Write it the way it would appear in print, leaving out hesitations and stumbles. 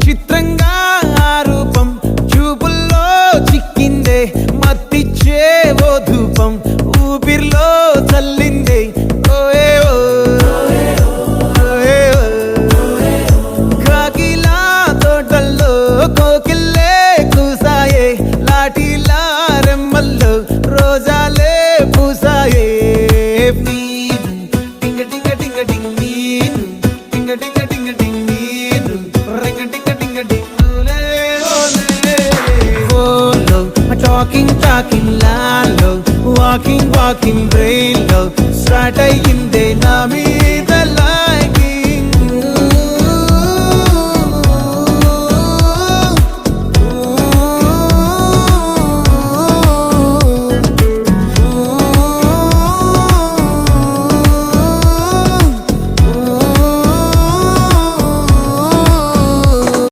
చిత్రంగా ఆ రూపం చూపుల్లో చిక్కిందే మత్తిచ్చే ఓ ధూపం ఊపిరిలో చల్లిందే ఓయే ఓ కాకిలా తోటల్లో కోకిల్లే కూసాయే లాఠీలా రెమ్మల్లో రోజాలే పూసాయే టింగ టింగ టింగ టింగ్ నీరు టింగ టింగ టింగ టింగ్ నీరు రింగ టింగ టింగ టింగ్ ఓలో టాకింగ్ లాలో వాకింగ్ బ్రెయిన్ లో స్టార్ట్ అయ్యిందే నా మీద